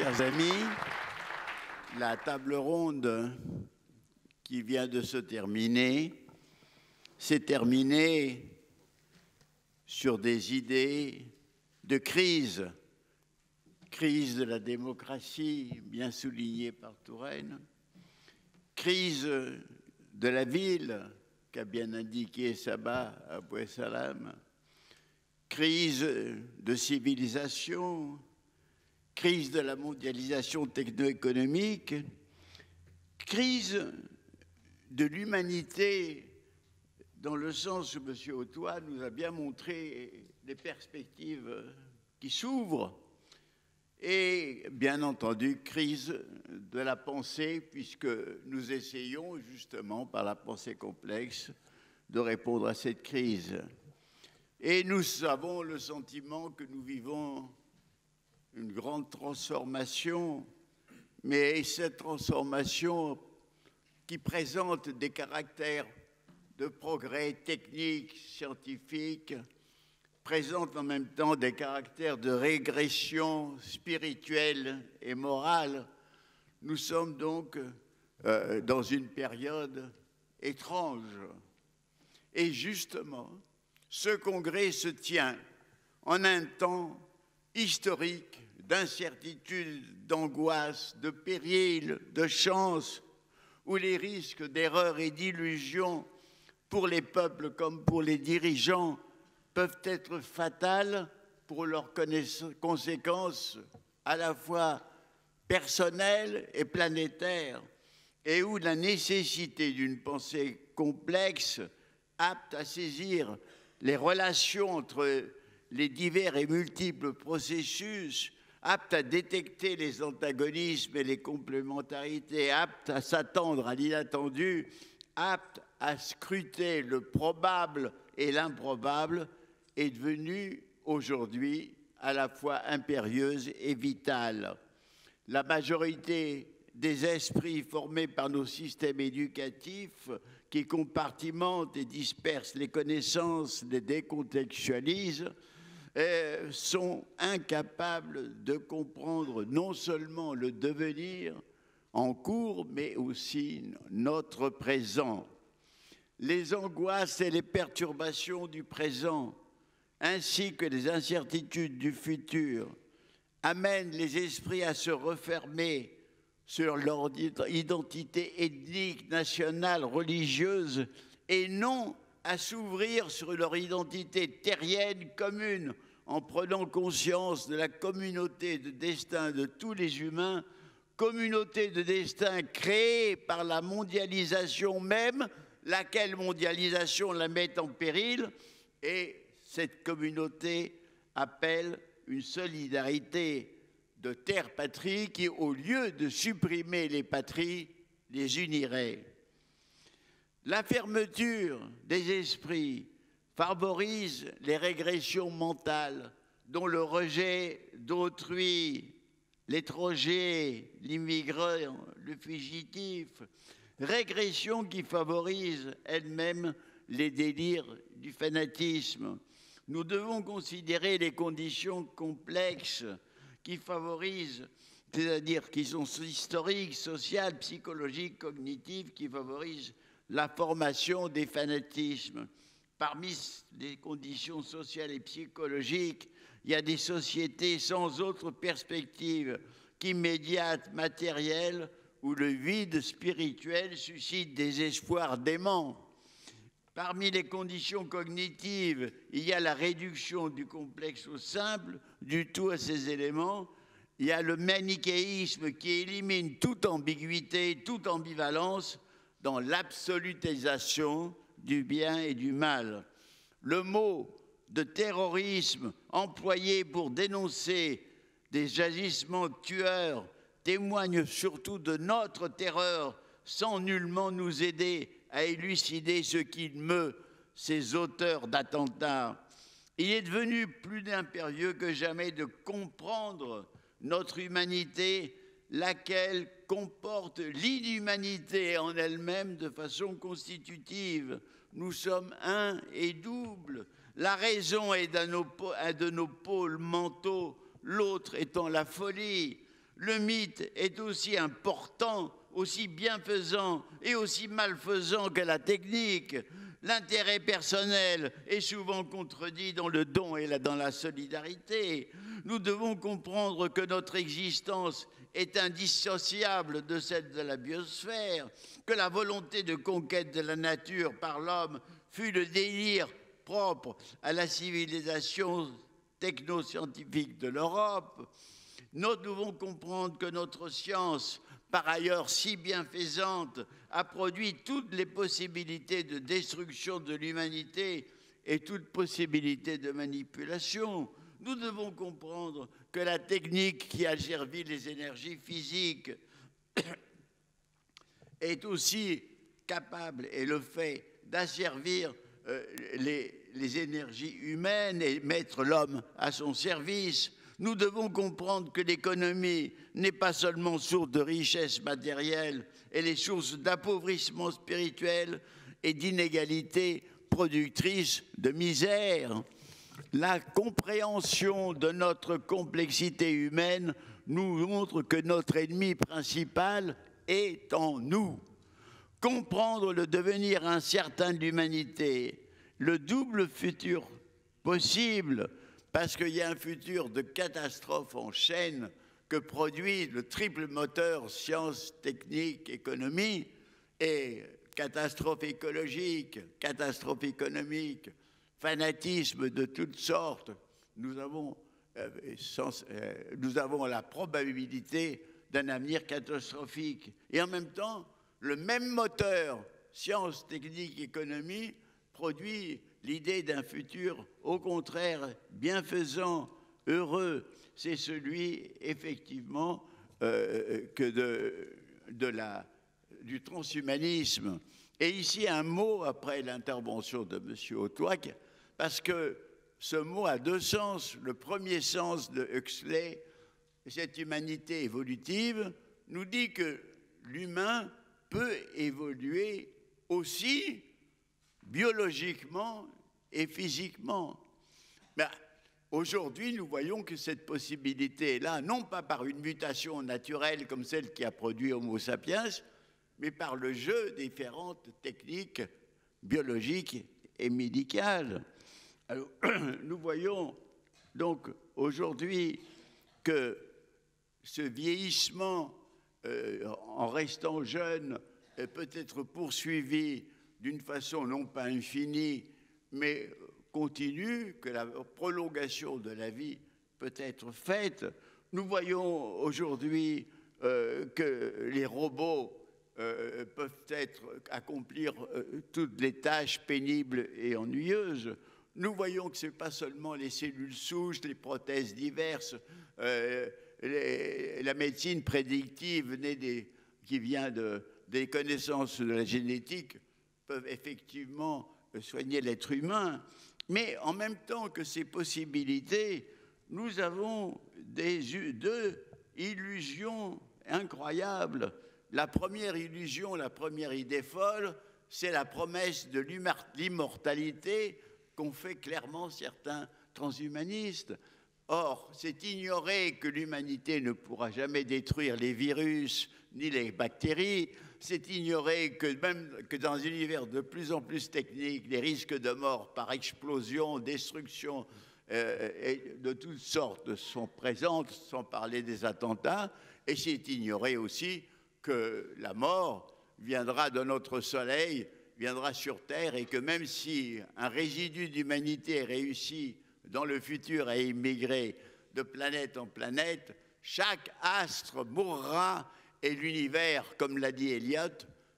Chers amis, la table ronde qui vient de se terminer s'est terminée sur des idées de crise. Crise de la démocratie, bien soulignée par Touraine. Crise de la ville, qu'a bien indiqué Sabah Abou Salam. Crise de civilisation. Crise de la mondialisation techno-économique. Crise de l'humanité, dans le sens où M. Hautois nous a bien montré les perspectives qui s'ouvrent. Et bien entendu, crise de la pensée, puisque nous essayons justement, par la pensée complexe, de répondre à cette crise. Et nous avons le sentiment que nous vivons une grande transformation, mais cette transformation qui présente des caractères de progrès techniques, scientifiques, présente en même temps des caractères de régression spirituelle et morale. Nous sommes donc dans une période étrange. Et justement, ce congrès se tient en un temps historique d'incertitude, d'angoisse, de péril, de chance, où les risques d'erreur et d'illusion pour les peuples comme pour les dirigeants peuvent être fatales pour leurs conséquences à la fois personnelles et planétaires, et où la nécessité d'une pensée complexe, apte à saisir les relations entre les divers et multiples processus, apte à détecter les antagonismes et les complémentarités, apte à s'attendre à l'inattendu, apte à scruter le probable et l'improbable, est devenue aujourd'hui à la fois impérieuse et vitale. La majorité des esprits formés par nos systèmes éducatifs qui compartimentent et dispersent les connaissances, les décontextualisent, sont incapables de comprendre non seulement le devenir en cours, mais aussi notre présent. Les angoisses et les perturbations du présent, ainsi que les incertitudes du futur, amènent les esprits à se refermer sur leur identité ethnique, nationale, religieuse, et non à s'ouvrir sur leur identité terrienne commune, en prenant conscience de la communauté de destin de tous les humains, communauté de destin créée par la mondialisation même, laquelle mondialisation la met en péril, et cette communauté appelle une solidarité de terre-patrie qui, au lieu de supprimer les patries, les unirait. La fermeture des esprits favorise les régressions mentales, dont le rejet d'autrui, l'étranger, l'immigrant, le fugitif, régression qui favorise elle-même les délires du fanatisme. Nous devons considérer les conditions complexes qui favorisent, c'est-à-dire qui sont historiques, sociales, psychologiques, cognitives, qui favorisent la formation des fanatismes. Parmi les conditions sociales et psychologiques, il y a des sociétés sans autre perspective qu'immédiate, matérielle, où le vide spirituel suscite des espoirs déments. Parmi les conditions cognitives, il y a la réduction du complexe au simple, du tout à ses éléments. Il y a le manichéisme qui élimine toute ambiguïté, toute ambivalence dans l'absolutisation du bien et du mal. Le mot de terrorisme employé pour dénoncer des agissements tueurs témoigne surtout de notre terreur, sans nullement nous aider à élucider ce qui meut ces auteurs d'attentats. Il est devenu plus impérieux que jamais de comprendre notre humanité, laquelle comporte l'inhumanité en elle-même de façon constitutive. Nous sommes un et double. La raison est d'un de nos pôles mentaux, l'autre étant la folie. le mythe est aussi important, aussi bienfaisant et aussi malfaisant que la technique. L'intérêt personnel est souvent contredit dans le don et dans la solidarité. Nous devons comprendre que notre existence est indissociable de celle de la biosphère, que la volonté de conquête de la nature par l'homme fut le délire propre à la civilisation technoscientifique de l'Europe. Nous devons comprendre que notre science, par ailleurs si bienfaisante, a produit toutes les possibilités de destruction de l'humanité et toute possibilité de manipulation. Nous devons comprendre que la technique qui asservit les énergies physiques est aussi capable, et le fait, d'asservir les énergies humaines et mettre l'homme à son service. Nous devons comprendre que l'économie n'est pas seulement source de richesse matérielle, elle est source d'appauvrissement spirituel et d'inégalité productrice de misère. La compréhension de notre complexité humaine nous montre que notre ennemi principal est en nous. Comprendre le devenir incertain de l'humanité, le double futur possible, parce qu'il y a un futur de catastrophe en chaîne que produit le triple moteur sciences, techniques, économie, et catastrophe écologique, catastrophe économique, fanatisme de toutes sortes. Nous avons la probabilité d'un avenir catastrophique. Et en même temps, le même moteur, sciences, techniques, économie, produit l'idée d'un futur, au contraire, bienfaisant, heureux. C'est celui, effectivement, du transhumanisme. Et ici, un mot après l'intervention de M. Otouak, parce que ce mot a deux sens. Le premier sens de Huxley, cette humanité évolutive, nous dit que l'humain peut évoluer aussi biologiquement et physiquement. Mais aujourd'hui, nous voyons que cette possibilité est là, non pas par une mutation naturelle comme celle qui a produit Homo sapiens, mais par le jeu des différentes techniques biologiques et médicales. Alors, nous voyons donc aujourd'hui que ce vieillissement, en restant jeune, peut être poursuivi d'une façon non pas infinie, mais continue, que la prolongation de la vie peut être faite. Nous voyons aujourd'hui que les robots peuvent accomplir toutes les tâches pénibles et ennuyeuses. Nous voyons que ce n'est pas seulement les cellules souches, les prothèses diverses, la médecine prédictive qui vient des connaissances de la génétique peuvent effectivement soigner l'être humain. Mais en même temps que ces possibilités, nous avons deux illusions incroyables. La première illusion, la première idée folle, c'est la promesse de l'immortalité qu'ont fait clairement certains transhumanistes. Or, c'est ignorer que l'humanité ne pourra jamais détruire les virus ni les bactéries. C'est ignorer que même que dans un univers de plus en plus technique, les risques de mort par explosion, destruction et de toutes sortes sont présents, sans parler des attentats. Et c'est ignorer aussi que la mort viendra de notre soleil, viendra sur Terre, et que même si un résidu d'humanité réussit dans le futur à immigrer de planète en planète, chaque astre mourra et l'univers, comme l'a dit Eliot,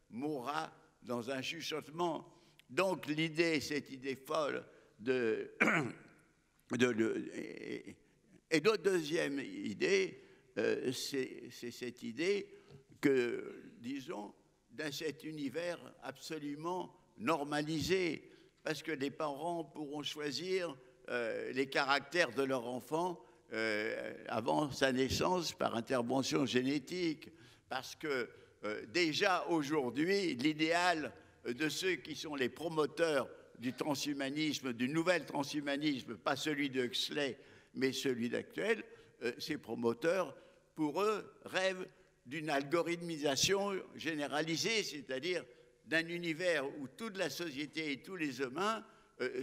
mourra dans un chuchotement. Donc l'idée, cette idée folle et notre deuxième idée, c'est cette idée que, disons, dans cet univers absolument normalisé, parce que les parents pourront choisir les caractères de leur enfant avant sa naissance par intervention génétique, parce que déjà aujourd'hui, l'idéal de ceux qui sont les promoteurs du transhumanisme, du nouvel transhumanisme, pas celui de Huxley, mais celui d'actuel, ces promoteurs pour eux, rêvent d'une algorithmisation généralisée, c'est-à-dire d'un univers où toute la société et tous les humains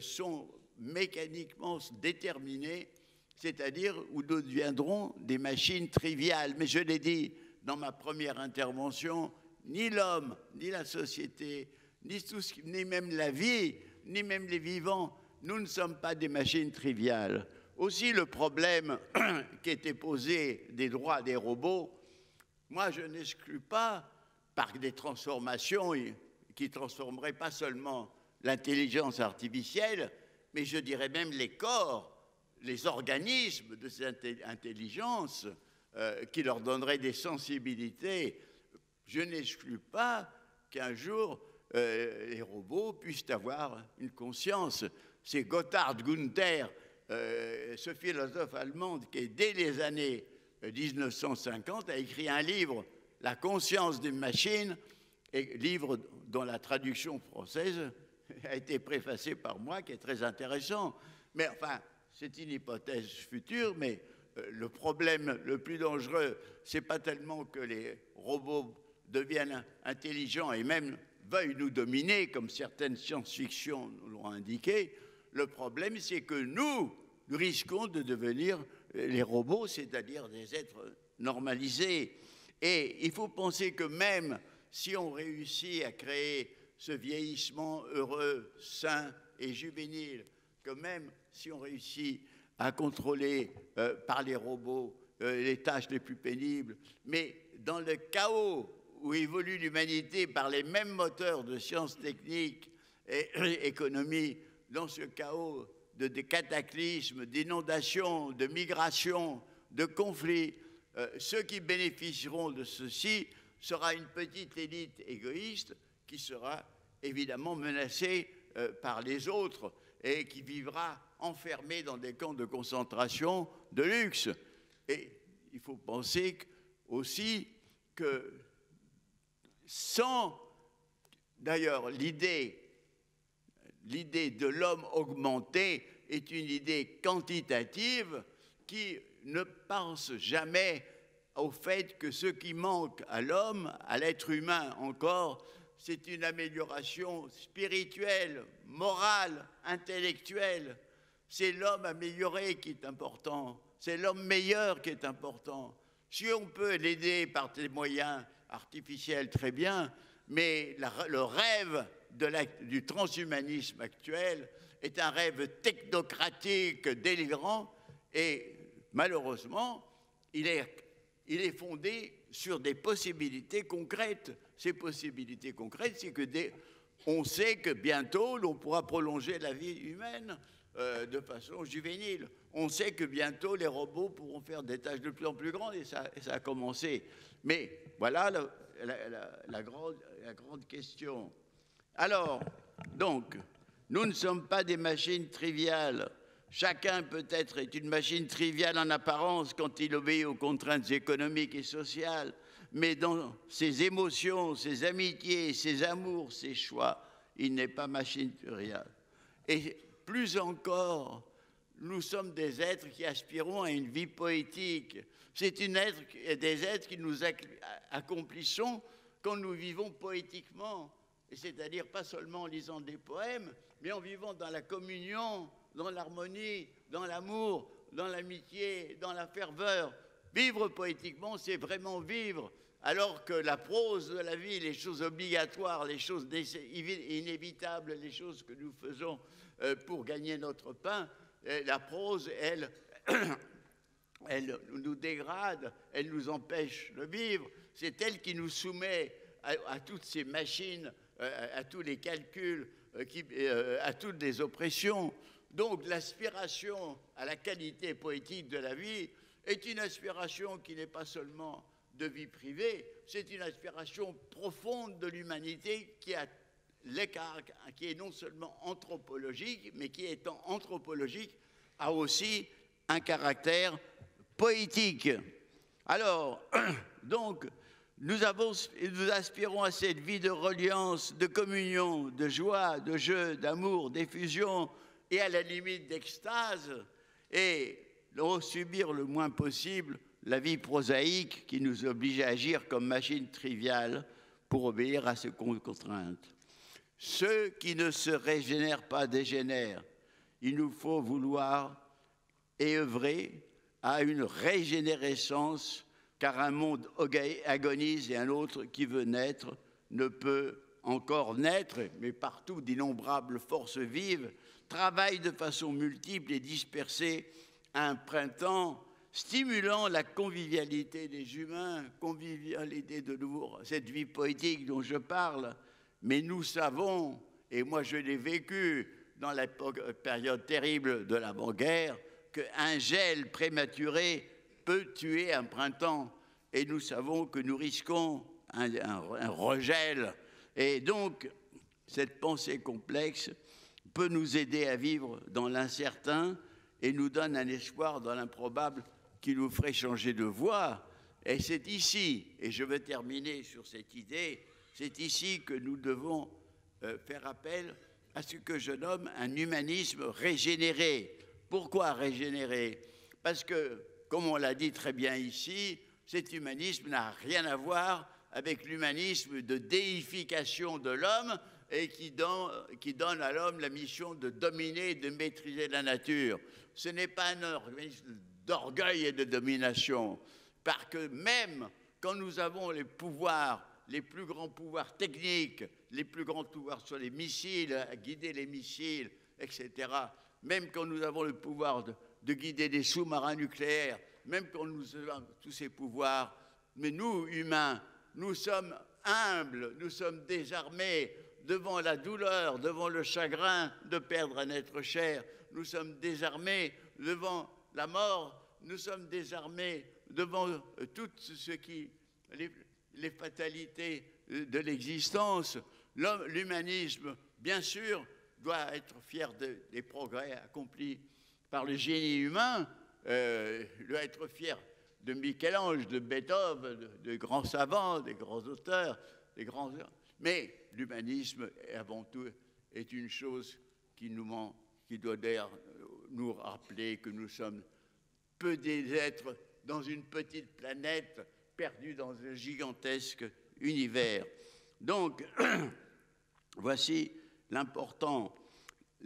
sont mécaniquement déterminés, c'est-à-dire où nous deviendrons des machines triviales. Mais je l'ai dit dans ma première intervention, ni l'homme, ni la société, ni même la vie, ni même les vivants, nous ne sommes pas des machines triviales. Aussi, le problème qui était posé des droits des robots, moi, je n'exclus pas, par des transformations qui transformeraient pas seulement l'intelligence artificielle, mais je dirais même les corps, les organismes de cette intelligence, qui leur donneraient des sensibilités. Je n'exclus pas qu'un jour, les robots puissent avoir une conscience. C'est Gotthard Günther, ce philosophe allemand qui, dès les années 1950, a écrit un livre, La conscience d'une machine, et livre dont la traduction française a été préfacée par moi, qui est très intéressant. Mais enfin, c'est une hypothèse future, mais le problème le plus dangereux, c'est pas tellement que les robots deviennent intelligents et même veuillent nous dominer, comme certaines science-fiction nous l'ont indiqué. Le problème, c'est que nous risquons de devenir les robots, c'est-à-dire des êtres normalisés. Et il faut penser que même si on réussit à créer ce vieillissement heureux, sain et juvénile, que même si on réussit à contrôler par les robots les tâches les plus pénibles, mais dans le chaos où évolue l'humanité par les mêmes moteurs de sciences techniques et économie, dans ce chaos des cataclysmes, d'inondations, de migrations, de conflits, ceux qui bénéficieront de ceci sera une petite élite égoïste qui sera évidemment menacée par les autres et qui vivra enfermée dans des camps de concentration de luxe. Et il faut penser aussi que sans, d'ailleurs, l'idée de l'homme augmenté est une idée quantitative qui ne pense jamais au fait que ce qui manque à l'homme, à l'être humain encore, c'est une amélioration spirituelle, morale, intellectuelle. C'est l'homme amélioré qui est important, c'est l'homme meilleur qui est important. Si on peut l'aider par des moyens artificiels, très bien, mais le rêve du transhumanisme actuel est un rêve technocratique, délirant, et malheureusement, il est fondé sur des possibilités concrètes. Ces possibilités concrètes, c'est que on sait que bientôt, on pourra prolonger la vie humaine de façon juvénile. On sait que bientôt, les robots pourront faire des tâches de plus en plus grandes, et ça a commencé. Mais voilà la grande question. Alors, donc, nous ne sommes pas des machines triviales. Chacun peut-être est une machine triviale en apparence quand il obéit aux contraintes économiques et sociales, mais dans ses émotions, ses amitiés, ses amours, ses choix, il n'est pas machine triviale. Et plus encore, nous sommes des êtres qui aspirons à une vie poétique. C'est des êtres qui nous accomplissons quand nous vivons poétiquement, c'est-à-dire pas seulement en lisant des poèmes, mais en vivant dans la communion, dans l'harmonie, dans l'amour, dans l'amitié, dans la ferveur. Vivre poétiquement, c'est vraiment vivre, alors que la prose de la vie, les choses obligatoires, les choses inévitables, les choses que nous faisons pour gagner notre pain, la prose, elle nous dégrade, elle nous empêche de vivre. C'est elle qui nous soumet à toutes ces machines, à tous les calculs, à toutes les oppressions. Donc l'aspiration à la qualité poétique de la vie est une aspiration qui n'est pas seulement de vie privée, c'est une aspiration profonde de l'humanité qui est non seulement anthropologique, mais qui étant anthropologique a aussi un caractère poétique. Alors, donc, nous aspirons à cette vie de reliance, de communion, de joie, de jeu, d'amour, d'effusion et à la limite d'extase, et subir le moins possible la vie prosaïque qui nous oblige à agir comme machine triviale pour obéir à ces contraintes. Ceux qui ne se régénèrent pas dégénèrent. Il nous faut vouloir et œuvrer à une régénérescence, car un monde agonise et un autre qui veut naître ne peut encore naître, mais partout d'innombrables forces vives travaillent de façon multiple et dispersée à un printemps stimulant la convivialité des humains, convivialité de nouveau, cette vie poétique dont je parle. Mais nous savons, et moi je l'ai vécu dans la période terrible de l'avant-guerre, qu'un gel prématuré peut tuer un printemps. Et nous savons que nous risquons un regel. Et donc, cette pensée complexe peut nous aider à vivre dans l'incertain et nous donne un espoir dans l'improbable qui nous ferait changer de voie. Et c'est ici, et je vais terminer sur cette idée, c'est ici que nous devons faire appel à ce que je nomme un humanisme régénéré. Pourquoi régénéré? Parce que, comme on l'a dit très bien ici, cet humanisme n'a rien à voir avec l'humanisme de déification de l'homme et qui donne à l'homme la mission de dominer et de maîtriser la nature. Ce n'est pas un organisme d'orgueil et de domination, parce que même quand nous avons les pouvoirs, les plus grands pouvoirs techniques, les plus grands pouvoirs sur les missiles, à guider les missiles, etc., même quand nous avons le pouvoir de guider des sous-marins nucléaires, même quand nous avons tous ces pouvoirs, mais nous, humains, nous sommes humbles, nous sommes désarmés devant la douleur, devant le chagrin de perdre un être cher. Nous sommes désarmés devant la mort, nous sommes désarmés devant tout ce qui, les fatalités de l'existence. L'humanisme, bien sûr, doit être fier des progrès accomplis par le génie humain, doit être fier de Michel-Ange, de Beethoven, de grands savants, des grands auteurs, des grands... Mais l'humanisme, avant tout, est une chose qui doit d'ailleurs nous rappeler que nous sommes peu des êtres dans une petite planète perdue dans un gigantesque univers. Donc, voici l'important.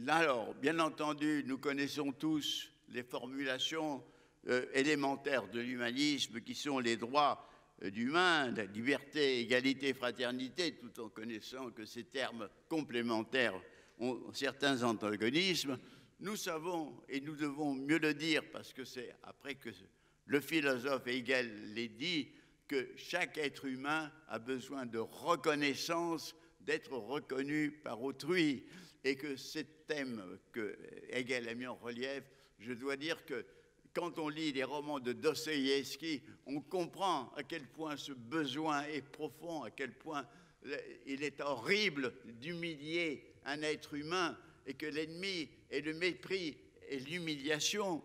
Alors, bien entendu, nous connaissons tous les formulations élémentaires de l'humanisme qui sont les droits d'humain, la liberté, égalité, fraternité, tout en connaissant que ces termes complémentaires ont certains antagonismes. Nous savons, et nous devons mieux le dire, parce que c'est après que le philosophe Hegel l'ait dit, que chaque être humain a besoin de reconnaissance, d'être reconnu par autrui, et que ce thème que Hegel a mis en relief, je dois dire que quand on lit les romans de Dostoïevski, on comprend à quel point ce besoin est profond, à quel point il est horrible d'humilier un être humain et que l'ennemi est le mépris et l'humiliation.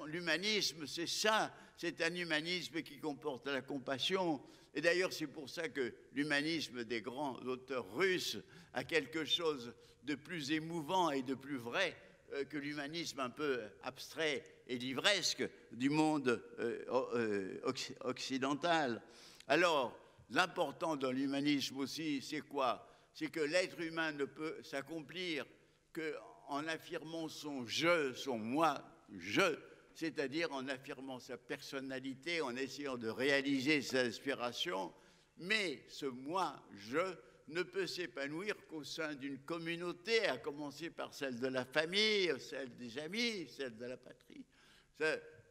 L'humanisme, c'est ça, c'est un humanisme qui comporte la compassion. Et d'ailleurs, c'est pour ça que l'humanisme des grands auteurs russes a quelque chose de plus émouvant et de plus vrai que l'humanisme un peu abstrait et livresque du monde occidental. Alors, l'important dans l'humanisme aussi, c'est quoi? C'est que l'être humain ne peut s'accomplir qu'en affirmant son je, son moi, je, c'est-à-dire en affirmant sa personnalité, en essayant de réaliser ses aspirations, mais ce moi, je, ne peut s'épanouir qu'au sein d'une communauté, à commencer par celle de la famille, celle des amis, celle de la patrie.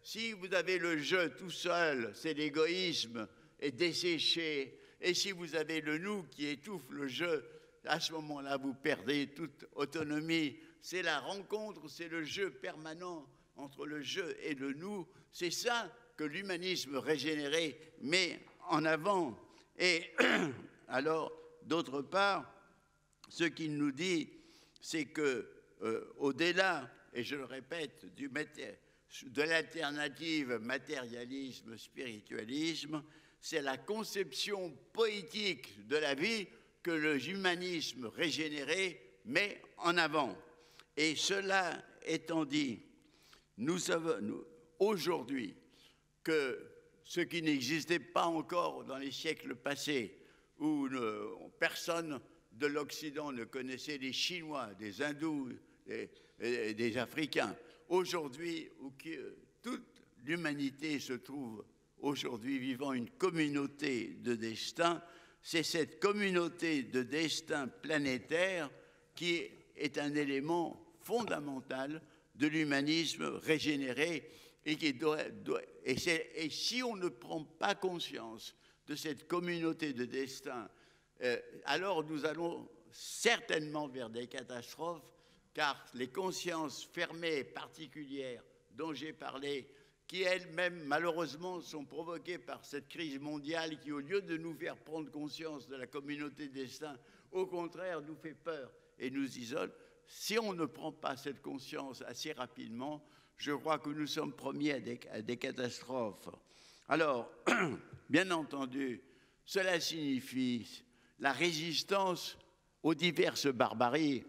Si vous avez le je tout seul, c'est l'égoïsme est desséché. Et si vous avez le nous qui étouffe le je, à ce moment-là, vous perdez toute autonomie. C'est la rencontre, c'est le je permanent entre le je et le nous. C'est ça que l'humanisme régénéré met en avant. Et alors, d'autre part, ce qu'il nous dit, c'est que au-delà, et je le répète, de l'alternative matérialisme-spiritualisme, c'est la conception poétique de la vie que l'humanisme régénéré met en avant. Et cela étant dit, nous savons aujourd'hui que ce qui n'existait pas encore dans les siècles passés, où personne de l'Occident ne connaissait les Chinois, des Hindous et des Africains. Aujourd'hui, où toute l'humanité se trouve aujourd'hui vivant une communauté de destin, c'est cette communauté de destin planétaire qui est un élément fondamental de l'humanisme régénéré et et si on ne prend pas conscience de cette communauté de destin, alors nous allons certainement vers des catastrophes, car les consciences fermées particulières dont j'ai parlé, qui elles-mêmes malheureusement sont provoquées par cette crise mondiale qui, au lieu de nous faire prendre conscience de la communauté de destin, au contraire nous fait peur et nous isole. Si on ne prend pas cette conscience assez rapidement, je crois que nous sommes promis à des catastrophes. Alors, bien entendu, cela signifie la résistance aux diverses barbaries.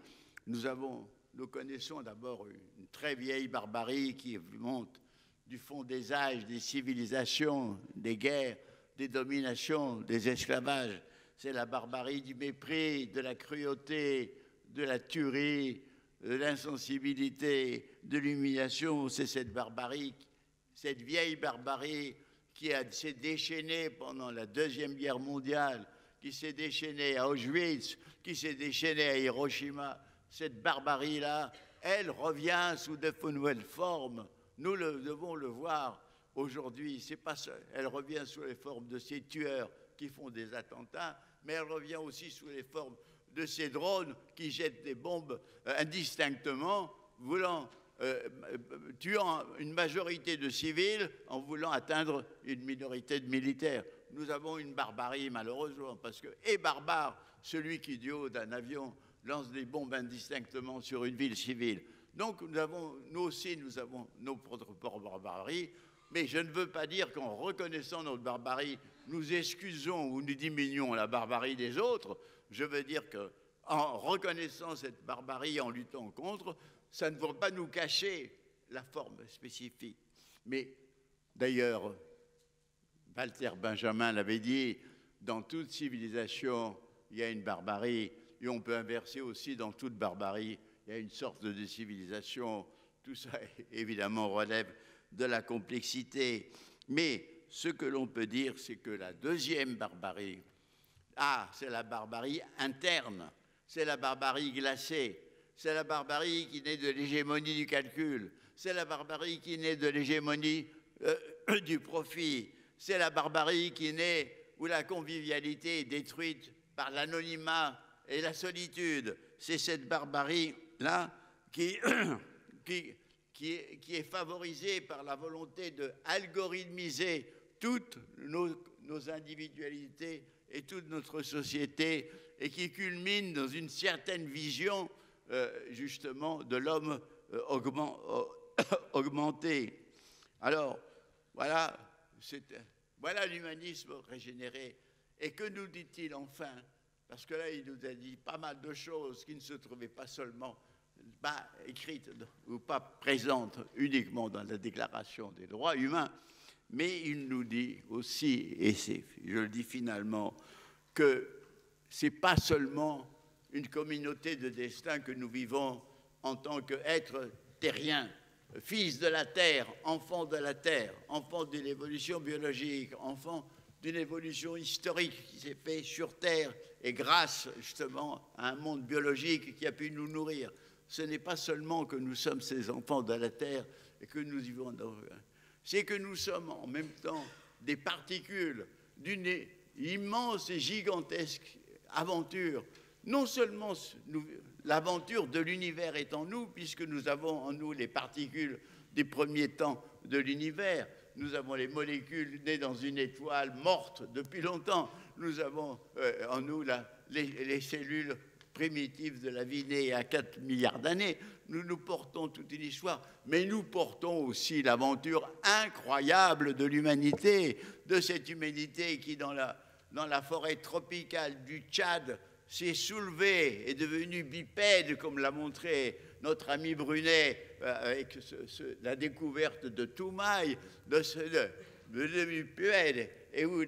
Nous connaissons d'abord une très vieille barbarie qui monte du fond des âges, des civilisations, des guerres, des dominations, des esclavages. C'est la barbarie du mépris, de la cruauté, de la tuerie, de l'insensibilité, de l'humiliation. C'est cette barbarie, cette vieille barbarie qui s'est déchaînée pendant la Deuxième Guerre mondiale, qui s'est déchaînée à Auschwitz, qui s'est déchaînée à Hiroshima. Cette barbarie-là, elle revient sous de nouvelles formes. Nous devons le voir aujourd'hui. C'est pas ça. Elle revient sous les formes de ces tueurs qui font des attentats, mais elle revient aussi sous les formes de ces drones qui jettent des bombes indistinctement, tuant une majorité de civils en voulant atteindre une minorité de militaires. Nous avons une barbarie, malheureusement, parce que est barbare celui qui, du haut d'un avion, lance des bombes indistinctement sur une ville civile. Donc nous aussi, nous avons nos propres barbaries, mais je ne veux pas dire qu'en reconnaissant notre barbarie, nous excusons ou nous diminuons la barbarie des autres. Je veux dire qu'en reconnaissant cette barbarie, en luttant contre, ça ne va pas nous cacher la forme spécifique. Mais d'ailleurs, Walter Benjamin l'avait dit, dans toute civilisation, il y a une barbarie, et on peut inverser aussi dans toute barbarie, il y a une sorte de civilisation. Tout ça, évidemment, relève de la complexité. Mais ce que l'on peut dire, c'est que la deuxième barbarie, c'est la barbarie interne, c'est la barbarie glacée, c'est la barbarie qui naît de l'hégémonie du calcul, c'est la barbarie qui naît de l'hégémonie du profit, c'est la barbarie qui naît où la convivialité est détruite par l'anonymat et la solitude. C'est cette barbarie-là qui est favorisée par la volonté d'algorithmiser toutes nos individualités et toute notre société, et qui culmine dans une certaine vision, justement, de l'homme augmenté. Alors, voilà l'humanisme régénéré. Et que nous dit-il enfin? Parce que là, il nous a dit pas mal de choses qui ne se trouvaient pas seulement écrites ou pas présentes uniquement dans la Déclaration des droits humains, mais il nous dit aussi, et je le dis finalement, que ce n'est pas seulement une communauté de destin que nous vivons en tant qu'êtres terriens, fils de la terre, enfants de la terre, enfants d'une évolution biologique, enfants d'une évolution historique qui s'est faite sur Terre et grâce justement à un monde biologique qui a pu nous nourrir. Ce n'est pas seulement que nous sommes ces enfants de la Terre et que nous vivons dans... C'est que nous sommes en même temps des particules d'une immense et gigantesque aventure. Non seulement l'aventure de l'univers est en nous, puisque nous avons en nous les particules des premiers temps de l'univers. Nous avons les molécules nées dans une étoile morte depuis longtemps. Nous avons en nous les cellules primitives de la vie née à 4 milliards d'années. Nous portons toute une histoire, mais nous portons aussi l'aventure incroyable de l'humanité, de cette humanité qui, dans la forêt tropicale du Tchad, s'est soulevée, est devenue bipède, comme l'a montré notre ami Brunet avec la découverte de Toumaï, demi-puelle, et où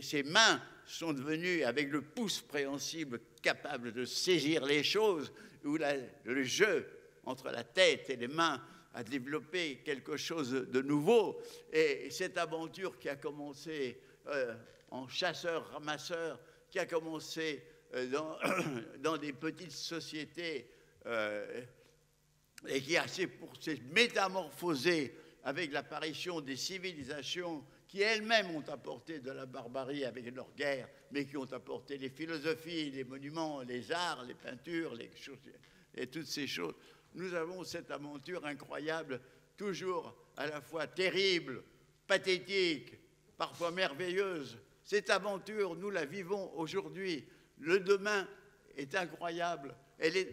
ses mains sont devenues, avec le pouce préhensible, capables de saisir les choses, où le jeu entre la tête et les mains a développé quelque chose de nouveau. Et cette aventure qui a commencé en chasseur-ramasseur, qui a commencé dans des petites sociétés et qui s'est métamorphosée avec l'apparition des civilisations qui elles-mêmes ont apporté de la barbarie avec leurs guerres, mais qui ont apporté les philosophies, les monuments, les arts, les peintures, les choses, et toutes ces choses. Nous avons cette aventure incroyable, toujours à la fois terrible, pathétique, parfois merveilleuse. Cette aventure, nous la vivons aujourd'hui. Le demain est incroyable,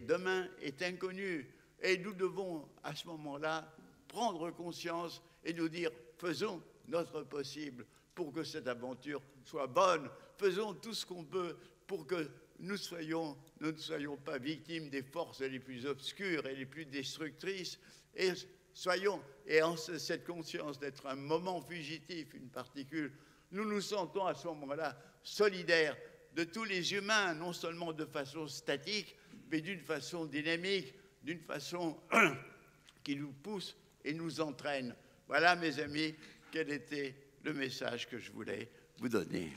demain est inconnu. Et nous devons, à ce moment-là, prendre conscience et nous dire, faisons notre possible pour que cette aventure soit bonne. Faisons tout ce qu'on peut pour que nous ne soyons pas victimes des forces les plus obscures et les plus destructrices. Et en cette conscience d'être un moment fugitif, une particule, nous nous sentons à ce moment-là solidaires de tous les humains, non seulement de façon statique, mais d'une façon dynamique, d'une façon qui nous pousse et nous entraîne. Voilà, mes amis, quel était le message que je voulais vous donner.